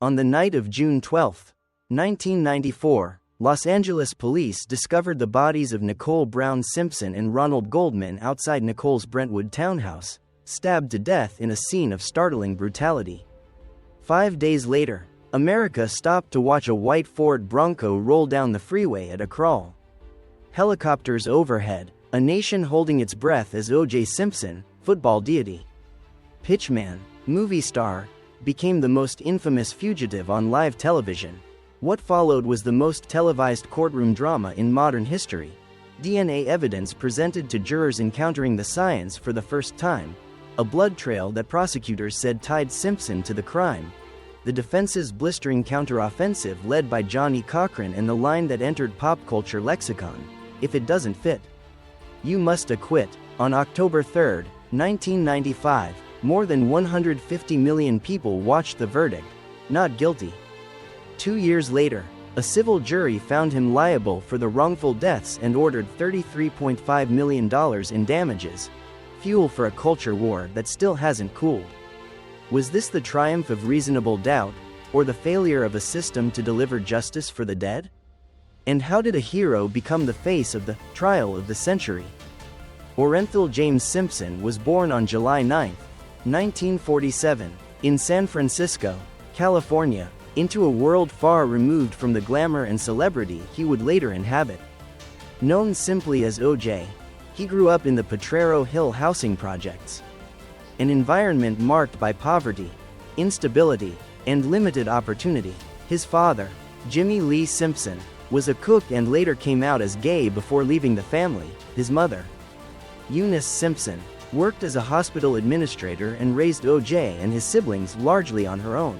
On the night of June 12, 1994, Los Angeles police discovered the bodies of Nicole Brown Simpson and Ronald Goldman outside Nicole's Brentwood townhouse, stabbed to death in a scene of startling brutality. 5 days later, America stopped to watch a white Ford Bronco roll down the freeway at a crawl. Helicopters overhead, a nation holding its breath as O.J. Simpson, football deity, pitchman, movie star, became the most infamous fugitive on live television. What followed was the most televised courtroom drama in modern history. DNA evidence presented to jurors encountering the science for the first time, a blood trail that prosecutors said tied Simpson to the crime, the defense's blistering counteroffensive led by Johnnie Cochran, and the line that entered pop culture lexicon: "If it doesn't fit, you must acquit." On October 3, 1995, more than 150 million people watched the verdict, not guilty. 2 years later, a civil jury found him liable for the wrongful deaths and ordered $33.5 million in damages, fuel for a culture war that still hasn't cooled. Was this the triumph of reasonable doubt, or the failure of a system to deliver justice for the dead? And how did a hero become the face of the trial of the century? Orenthal James Simpson was born on July 9, 1947, in San Francisco, California, into a world far removed from the glamour and celebrity he would later inhabit. Known simply as O.J., he grew up in the Potrero Hill housing projects, an environment marked by poverty, instability, and limited opportunity. His father, Jimmy Lee Simpson, was a cook and later came out as gay before leaving the family. His mother, Eunice Simpson, worked as a hospital administrator and raised O.J. and his siblings largely on her own.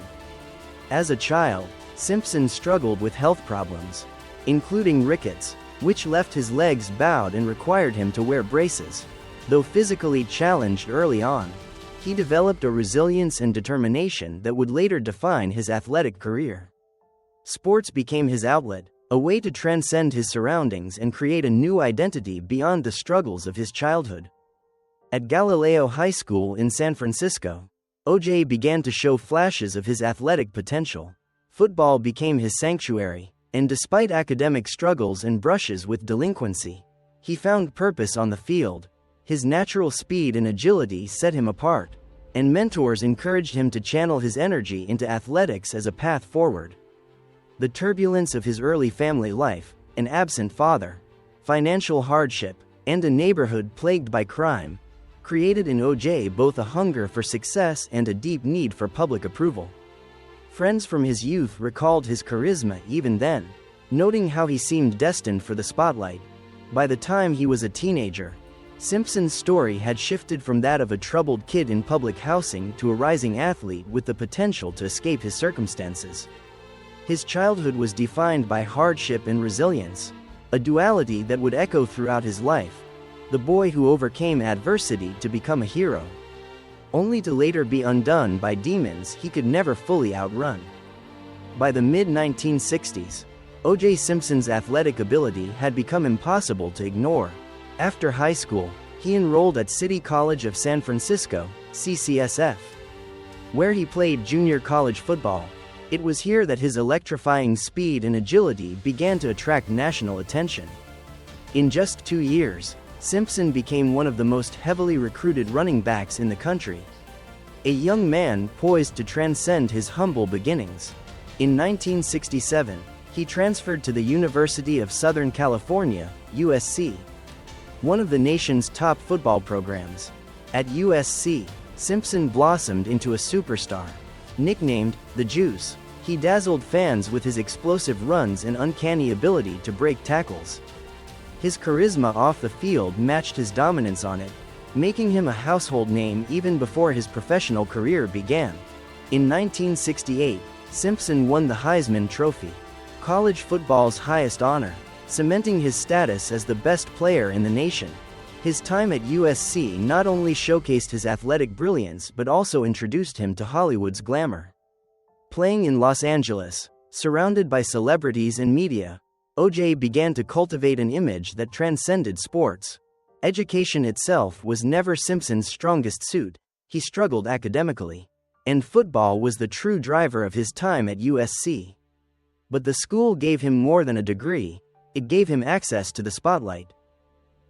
As a child, Simpson struggled with health problems, including rickets, which left his legs bowed and required him to wear braces. Though physically challenged early on, he developed a resilience and determination that would later define his athletic career. Sports became his outlet, a way to transcend his surroundings and create a new identity beyond the struggles of his childhood. At Galileo High School in San Francisco, O.J. began to show flashes of his athletic potential. Football became his sanctuary, and despite academic struggles and brushes with delinquency, he found purpose on the field. His natural speed and agility set him apart, and mentors encouraged him to channel his energy into athletics as a path forward. The turbulence of his early family life, an absent father, financial hardship, and a neighborhood plagued by crime, created in O.J. both a hunger for success and a deep need for public approval. Friends from his youth recalled his charisma even then, noting how he seemed destined for the spotlight. By the time he was a teenager, Simpson's story had shifted from that of a troubled kid in public housing to a rising athlete with the potential to escape his circumstances. His childhood was defined by hardship and resilience, a duality that would echo throughout his life: the boy who overcame adversity to become a hero, only to later be undone by demons he could never fully outrun. By the mid-1960s, O.J. Simpson's athletic ability had become impossible to ignore. After high school, he enrolled at City College of San Francisco, CCSF, where he played junior college football. It was here that his electrifying speed and agility began to attract national attention. In just 2 years, Simpson became one of the most heavily recruited running backs in the country, a young man poised to transcend his humble beginnings. In 1967, he transferred to the University of Southern California, USC, one of the nation's top football programs. At USC, Simpson blossomed into a superstar. Nicknamed the Juice, he dazzled fans with his explosive runs and uncanny ability to break tackles. His charisma off the field matched his dominance on it, making him a household name even before his professional career began. In 1968, Simpson won the Heisman Trophy, college football's highest honor, cementing his status as the best player in the nation. His time at USC not only showcased his athletic brilliance but also introduced him to Hollywood's glamour. Playing in Los Angeles, surrounded by celebrities and media, O.J. began to cultivate an image that transcended sports. Education itself was never Simpson's strongest suit. He struggled academically, and football was the true driver of his time at USC. But the school gave him more than a degree, it gave him access to the spotlight.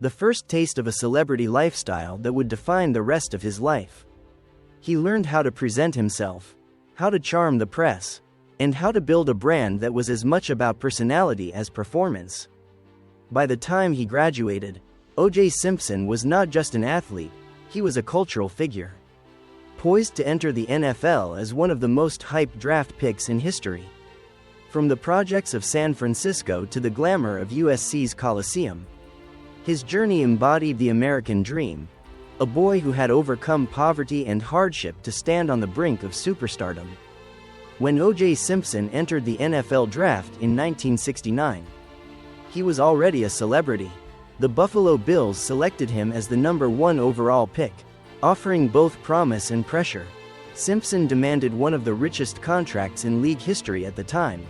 The first taste of a celebrity lifestyle that would define the rest of his life. He learned how to present himself, how to charm the press, and how to build a brand that was as much about personality as performance. By the time he graduated, O.J. Simpson was not just an athlete, he was a cultural figure. Poised to enter the NFL as one of the most hyped draft picks in history. From the projects of San Francisco to the glamour of USC's Coliseum, his journey embodied the American dream, a boy who had overcome poverty and hardship to stand on the brink of superstardom. When O.J. Simpson entered the NFL draft in 1969, he was already a celebrity. The Buffalo Bills selected him as the #1 overall pick, offering both promise and pressure. Simpson demanded one of the richest contracts in league history at the time,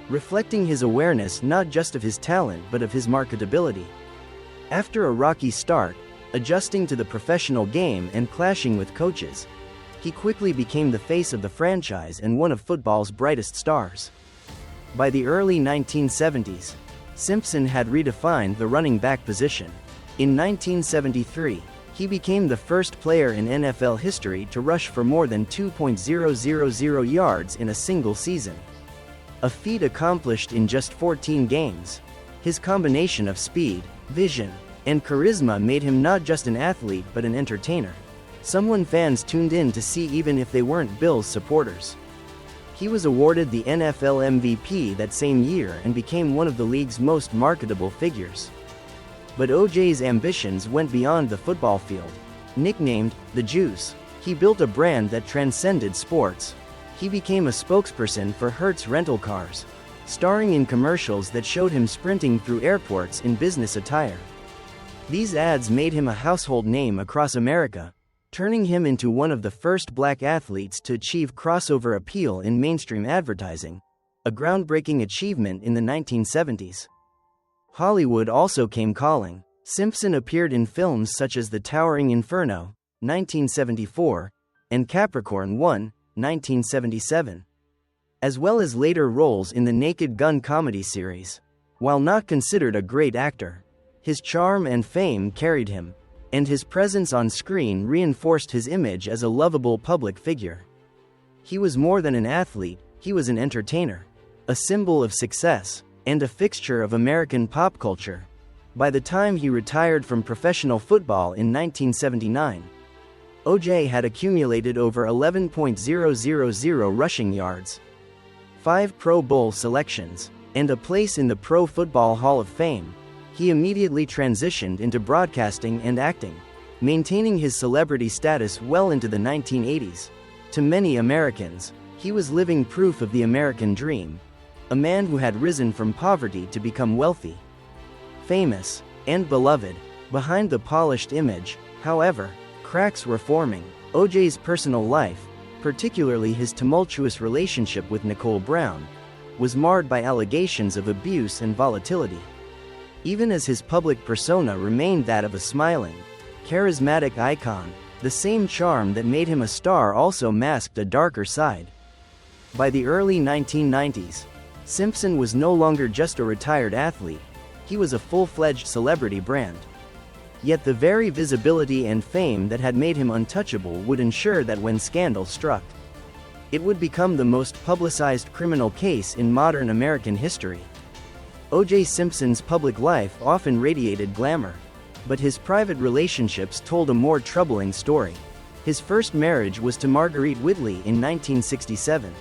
reflecting his awareness not just of his talent but of his marketability. After a rocky start, adjusting to the professional game and clashing with coaches, he quickly became the face of the franchise and one of football's brightest stars. By the early 1970s, Simpson had redefined the running back position. In 1973, he became the first player in NFL history to rush for more than 2.000 yards in a single season. A feat accomplished in just 14 games. His combination of speed, vision, and charisma made him not just an athlete but an entertainer. Someone fans tuned in to see even if they weren't Bills supporters. He was awarded the NFL MVP that same year and became one of the league's most marketable figures. But O.J.'s ambitions went beyond the football field. Nicknamed the Juice, he built a brand that transcended sports. He became a spokesperson for Hertz rental cars, starring in commercials that showed him sprinting through airports in business attire. These ads made him a household name across America, turning him into one of the first black athletes to achieve crossover appeal in mainstream advertising, a groundbreaking achievement in the 1970s. Hollywood also came calling. Simpson appeared in films such as The Towering Inferno, 1974, and Capricorn 1, 1977, as well as later roles in the Naked Gun comedy series. While not considered a great actor, his charm and fame carried him, and his presence on screen reinforced his image as a lovable public figure. He was more than an athlete, he was an entertainer, a symbol of success, and a fixture of American pop culture. By the time he retired from professional football in 1979, O.J. had accumulated over 11.000 rushing yards, 5 Pro Bowl selections, and a place in the Pro Football Hall of Fame. He immediately transitioned into broadcasting and acting, maintaining his celebrity status well into the 1980s. To many Americans, he was living proof of the American dream, a man who had risen from poverty to become wealthy, famous, and beloved. Behind the polished image, however, cracks were forming. O.J.'s personal life, particularly his tumultuous relationship with Nicole Brown, was marred by allegations of abuse and volatility. Even as his public persona remained that of a smiling, charismatic icon, the same charm that made him a star also masked a darker side. By the early 1990s, Simpson was no longer just a retired athlete, he was a full-fledged celebrity brand. Yet the very visibility and fame that had made him untouchable would ensure that when scandal struck, it would become the most publicized criminal case in modern American history. O.J. Simpson's public life often radiated glamour, but his private relationships told a more troubling story. His first marriage was to Marguerite Whitley in 1967.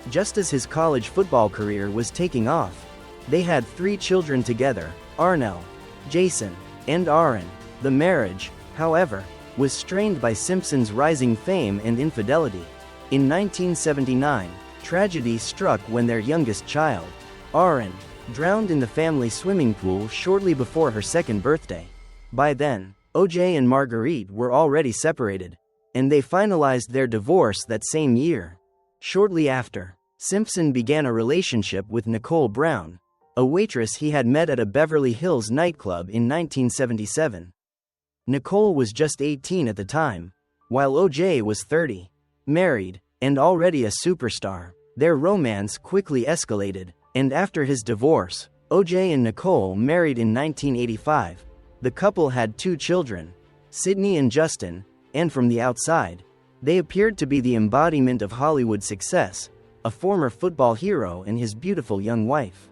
Just as his college football career was taking off, they had 3 children together, Arnell, Jason, and Aaron. The marriage, however, was strained by Simpson's rising fame and infidelity. In 1979, tragedy struck when their youngest child, Aaron, drowned in the family swimming pool shortly before her 2nd birthday. By then, O.J. and Marguerite were already separated, and they finalized their divorce that same year. Shortly after, Simpson began a relationship with Nicole Brown, a waitress he had met at a Beverly Hills nightclub in 1977. Nicole was just 18 at the time, while O.J. was 30. Married, And already a superstar, their romance quickly escalated, and after his divorce, O.J. and Nicole married in 1985. The couple had 2 children, Sydney and Justin, and from the outside, they appeared to be the embodiment of Hollywood success, a former football hero and his beautiful young wife.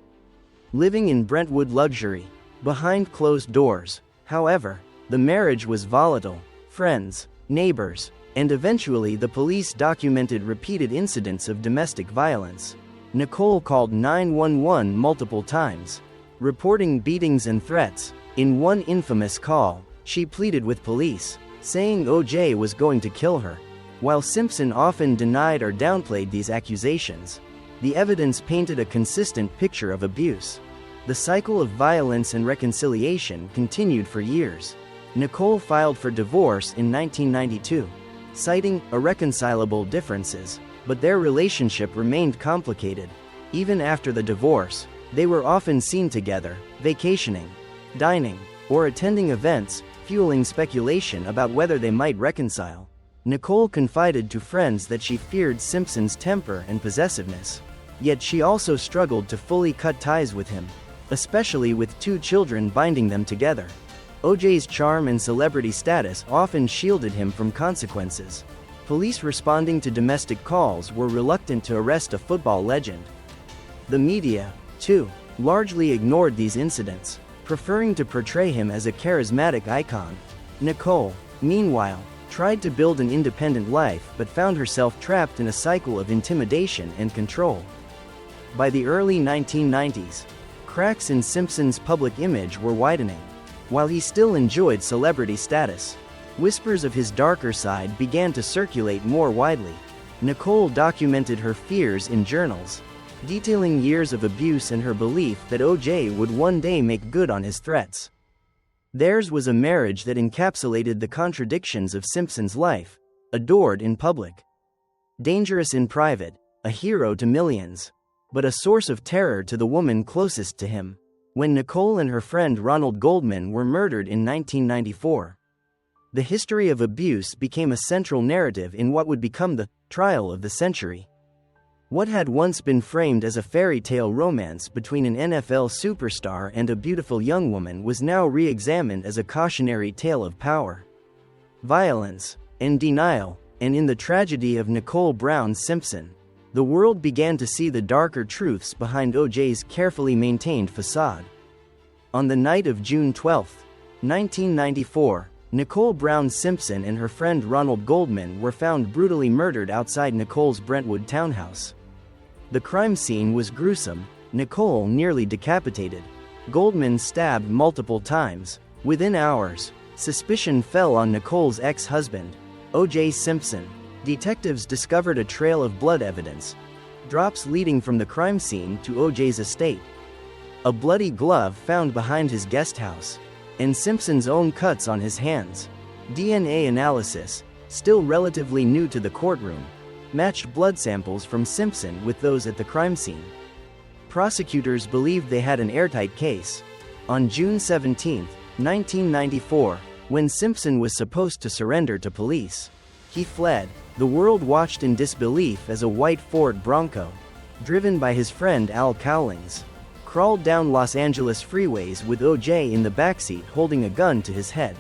Living in Brentwood luxury, behind closed doors, however, the marriage was volatile. Friends, neighbors, and eventually the police documented repeated incidents of domestic violence. Nicole called 911 multiple times, reporting beatings and threats. In one infamous call, she pleaded with police, saying O.J. was going to kill her. While Simpson often denied or downplayed these accusations, the evidence painted a consistent picture of abuse. The cycle of violence and reconciliation continued for years. Nicole filed for divorce in 1992, citing irreconcilable differences, but their relationship remained complicated. Even after the divorce, they were often seen together, vacationing, dining, or attending events, fueling speculation about whether they might reconcile. Nicole confided to friends that she feared Simpson's temper and possessiveness. Yet she also struggled to fully cut ties with him, especially with 2 children binding them together. O.J.'s charm and celebrity status often shielded him from consequences. Police responding to domestic calls were reluctant to arrest a football legend. The media, too, largely ignored these incidents, preferring to portray him as a charismatic icon. Nicole, meanwhile, tried to build an independent life but found herself trapped in a cycle of intimidation and control. By the early 1990s, cracks in Simpson's public image were widening. While he still enjoyed celebrity status, whispers of his darker side began to circulate more widely. Nicole documented her fears in journals, detailing years of abuse and her belief that O.J. would one day make good on his threats. Theirs was a marriage that encapsulated the contradictions of Simpson's life: adored in public, dangerous in private, a hero to millions, but a source of terror to the woman closest to him. When Nicole and her friend Ronald Goldman were murdered in 1994, the history of abuse became a central narrative in what would become the trial of the century. What had once been framed as a fairy tale romance between an NFL superstar and a beautiful young woman was now re-examined as a cautionary tale of power, violence, and denial. And in the tragedy of Nicole Brown Simpson, the world began to see the darker truths behind O.J.'s carefully maintained facade. On the night of June 12, 1994, Nicole Brown Simpson and her friend Ronald Goldman were found brutally murdered outside Nicole's Brentwood townhouse. The crime scene was gruesome, Nicole nearly decapitated, Goldman stabbed multiple times. Within hours, suspicion fell on Nicole's ex-husband, O.J. Simpson. Detectives discovered a trail of blood evidence, drops leading from the crime scene to O.J.'s estate, a bloody glove found behind his guest house, and Simpson's own cuts on his hands. DNA analysis, still relatively new to the courtroom, matched blood samples from Simpson with those at the crime scene. Prosecutors believed they had an airtight case. On June 17, 1994, when Simpson was supposed to surrender to police, he fled. The world watched in disbelief as a white Ford Bronco, driven by his friend Al Cowlings, crawled down Los Angeles freeways with O.J. in the backseat holding a gun to his head.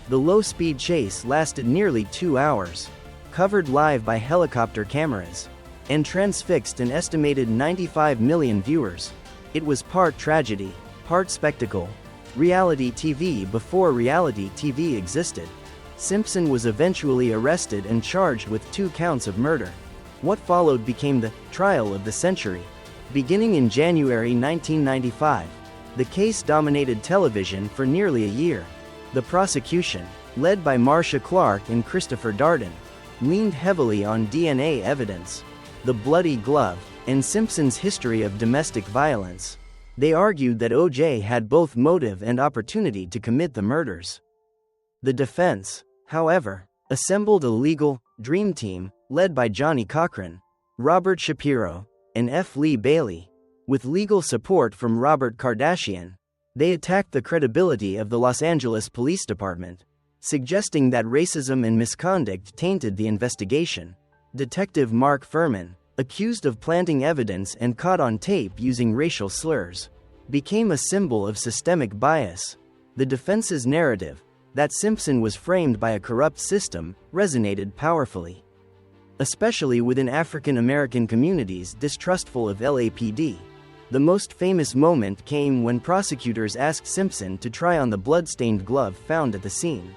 The low-speed chase lasted nearly 2 hours, covered live by helicopter cameras, and transfixed an estimated 95 million viewers. It was part tragedy, part spectacle, reality TV before reality TV existed. Simpson was eventually arrested and charged with 2 counts of murder. What followed became the trial of the century. Beginning in January 1995, the case dominated television for nearly a year. The prosecution, led by Marcia Clark and Christopher Darden, leaned heavily on DNA evidence, the bloody glove, and Simpson's history of domestic violence. They argued that O.J. had both motive and opportunity to commit the murders. The defense, however, assembled a legal dream team, led by Johnnie Cochran, Robert Shapiro, and F. Lee Bailey. With legal support from Robert Kardashian, they attacked the credibility of the Los Angeles Police Department, suggesting that racism and misconduct tainted the investigation. Detective Mark Furman, accused of planting evidence and caught on tape using racial slurs, became a symbol of systemic bias. The defense's narrative, that Simpson was framed by a corrupt system, resonated powerfully, especially within African American communities distrustful of LAPD. The most famous moment came when prosecutors asked Simpson to try on the blood-stained glove found at the scene.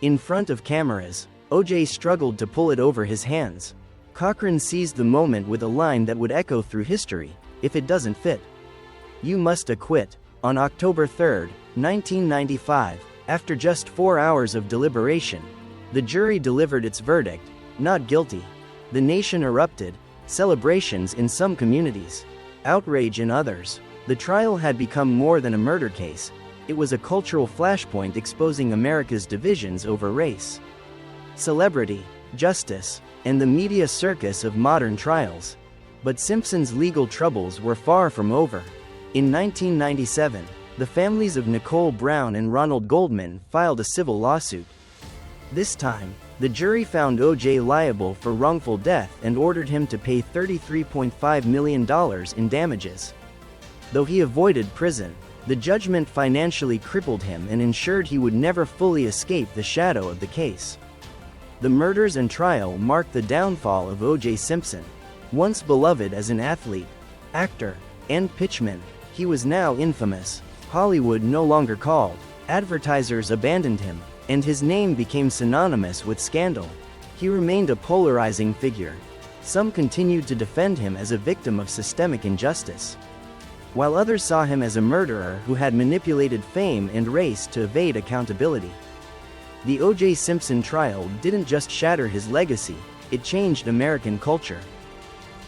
In front of cameras, O.J. struggled to pull it over his hands. Cochran seized the moment with a line that would echo through history: "If it doesn't fit, you must acquit." On October 3, 1995, after just 4 hours of deliberation, the jury delivered its verdict: not guilty. The nation erupted, celebrations in some communities, outrage in others. The trial had become more than a murder case. It was a cultural flashpoint exposing America's divisions over race, celebrity, justice, and the media circus of modern trials. But Simpson's legal troubles were far from over. In 1997, the families of Nicole Brown and Ronald Goldman filed a civil lawsuit. This time, the jury found O.J. liable for wrongful death and ordered him to pay $33.5 million in damages. Though he avoided prison, the judgment financially crippled him and ensured he would never fully escape the shadow of the case. The murders and trial marked the downfall of O.J. Simpson. Once beloved as an athlete, actor, and pitchman, he was now infamous. Hollywood no longer called, advertisers abandoned him, and his name became synonymous with scandal. He remained a polarizing figure. Some continued to defend him as a victim of systemic injustice, while others saw him as a murderer who had manipulated fame and race to evade accountability. The O.J. Simpson trial didn't just shatter his legacy, it changed American culture.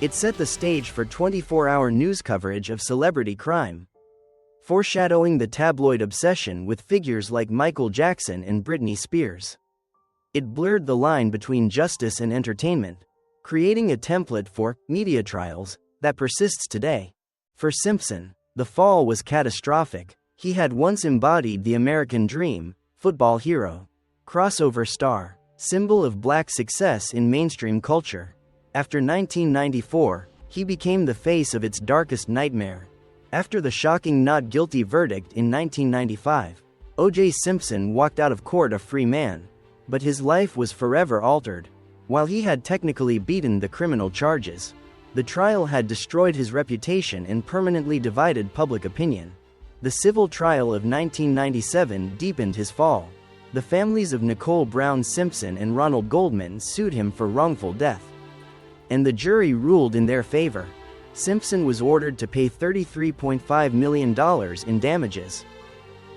It set the stage for 24-hour news coverage of celebrity crime, foreshadowing the tabloid obsession with figures like Michael Jackson and Britney Spears. It blurred the line between justice and entertainment, creating a template for media trials that persists today. For Simpson, the fall was catastrophic. He had once embodied the American dream: football hero, crossover star, symbol of black success in mainstream culture. After 1994, he became the face of its darkest nightmare. After the shocking not guilty verdict in 1995, O.J. Simpson walked out of court a free man, but his life was forever altered. While he had technically beaten the criminal charges, the trial had destroyed his reputation and permanently divided public opinion. The civil trial of 1997 deepened his fall. The families of Nicole Brown Simpson and Ronald Goldman sued him for wrongful death, and the jury ruled in their favor. Simpson was ordered to pay $33.5 million in damages,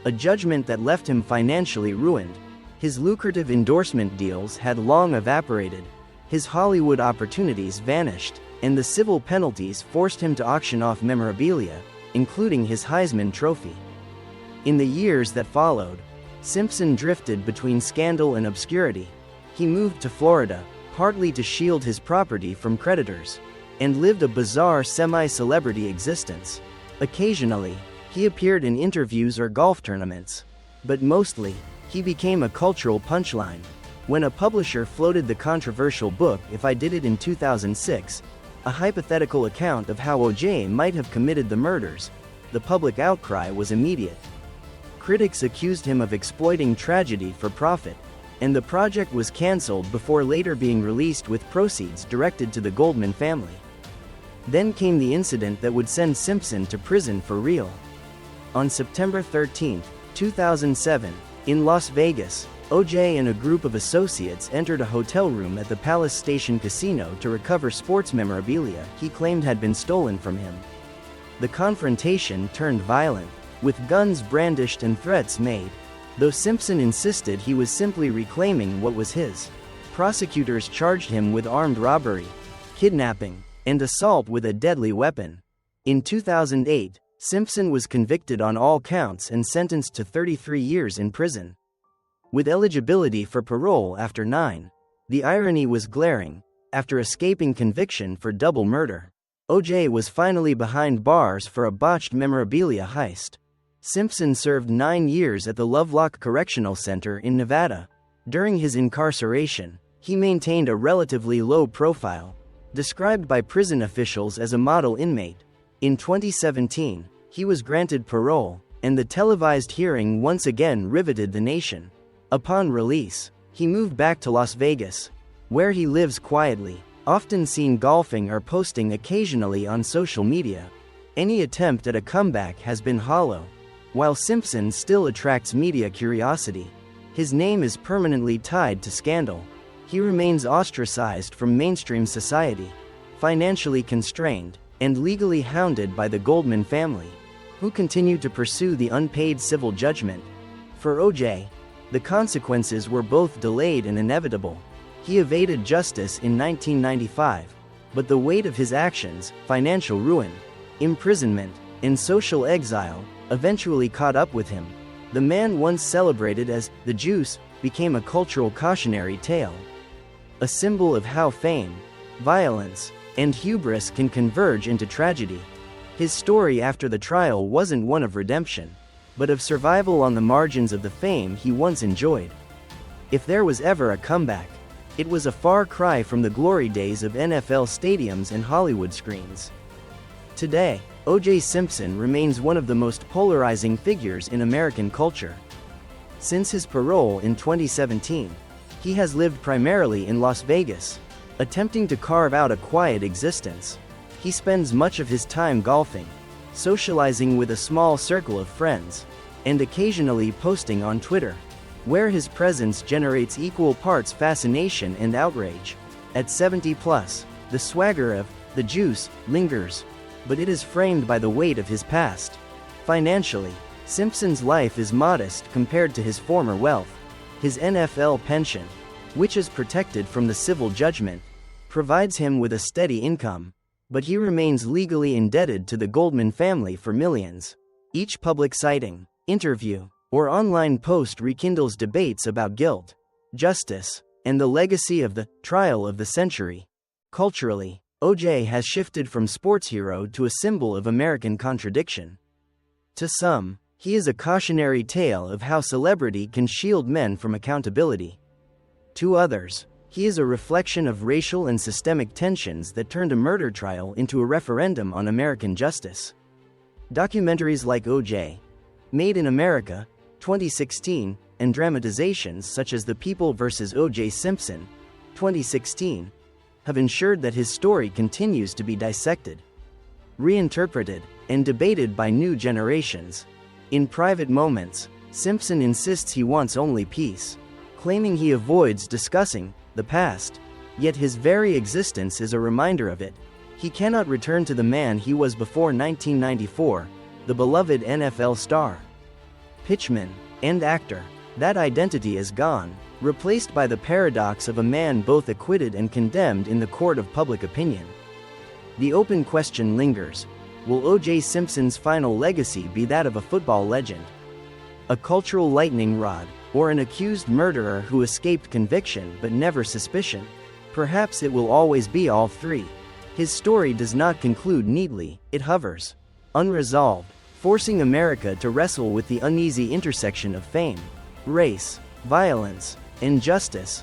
a judgment that left him financially ruined. His lucrative endorsement deals had long evaporated, his Hollywood opportunities vanished, and the civil penalties forced him to auction off memorabilia, including his Heisman Trophy. In the years that followed, Simpson drifted between scandal and obscurity. He moved to Florida, partly to shield his property from creditors, and lived a bizarre semi-celebrity existence. Occasionally, he appeared in interviews or golf tournaments, but mostly, he became a cultural punchline. When a publisher floated the controversial book If I Did It in 2006, a hypothetical account of how O.J. might have committed the murders, the public outcry was immediate. Critics accused him of exploiting tragedy for profit, and the project was cancelled before later being released with proceeds directed to the Goldman family. Then came the incident that would send Simpson to prison for real. On September 13, 2007, in Las Vegas, O.J. and a group of associates entered a hotel room at the Palace Station Casino to recover sports memorabilia he claimed had been stolen from him. The confrontation turned violent, with guns brandished and threats made. Though Simpson insisted he was simply reclaiming what was his, prosecutors charged him with armed robbery, kidnapping, and assault with a deadly weapon. In 2008, Simpson was convicted on all counts and sentenced to 33 years in prison, with eligibility for parole after 9. The irony was glaring. After escaping conviction for double murder, O.J. was finally behind bars for a botched memorabilia heist. Simpson served 9 years at the Lovelock Correctional Center in Nevada. During his incarceration, He maintained a relatively low profile, described by prison officials as a model inmate. In 2017, he was granted parole, and the televised hearing once again riveted the nation. Upon release, he moved back to Las Vegas, where he lives quietly, often seen golfing or posting occasionally on social media. Any attempt at a comeback has been hollow. While Simpson still attracts media curiosity, his name is permanently tied to scandal. He remains ostracized from mainstream society, financially constrained, and legally hounded by the Goldman family, who continue to pursue the unpaid civil judgment. For O.J., the consequences were both delayed and inevitable. He evaded justice in 1995, but the weight of his actions, financial ruin, imprisonment, and social exile, eventually caught up with him. The man once celebrated as the Juice became a cultural cautionary tale, a symbol of how fame, violence, and hubris can converge into tragedy. His story after the trial wasn't one of redemption, but of survival on the margins of the fame he once enjoyed. If there was ever a comeback, it was a far cry from the glory days of NFL stadiums and Hollywood screens. Today, O.J. Simpson remains one of the most polarizing figures in American culture. Since his parole in 2017, he has lived primarily in Las Vegas, attempting to carve out a quiet existence. He spends much of his time golfing, socializing with a small circle of friends, and occasionally posting on Twitter, where his presence generates equal parts fascination and outrage. At 70+, the swagger of the Juice lingers, but it is framed by the weight of his past. Financially, Simpson's life is modest compared to his former wealth. His NFL pension, which is protected from the civil judgment, provides him with a steady income, but he remains legally indebted to the Goldman family for millions. Each public sighting, interview, or online post rekindles debates about guilt, justice, and the legacy of the trial of the century. Culturally, O.J. has shifted from sports hero to a symbol of American contradiction. To some, he is a cautionary tale of how celebrity can shield men from accountability. To others, he is a reflection of racial and systemic tensions that turned a murder trial into a referendum on American justice. Documentaries like O.J. Made in America, 2016, and dramatizations such as The People vs. O.J. Simpson, 2016, have ensured that his story continues to be dissected, reinterpreted, and debated by new generations. In private moments, Simpson insists he wants only peace, claiming he avoids discussing the past, yet his very existence is a reminder of it. He cannot return to the man he was before 1994, the beloved NFL star, pitchman, and actor. That identity is gone, replaced by the paradox of a man both acquitted and condemned in the court of public opinion. The open question lingers: will O.J. Simpson's final legacy be that of a football legend, a cultural lightning rod, or an accused murderer who escaped conviction but never suspicion? Perhaps it will always be all three. His story does not conclude neatly, it hovers unresolved, forcing America to wrestle with the uneasy intersection of fame, race, violence, and justice.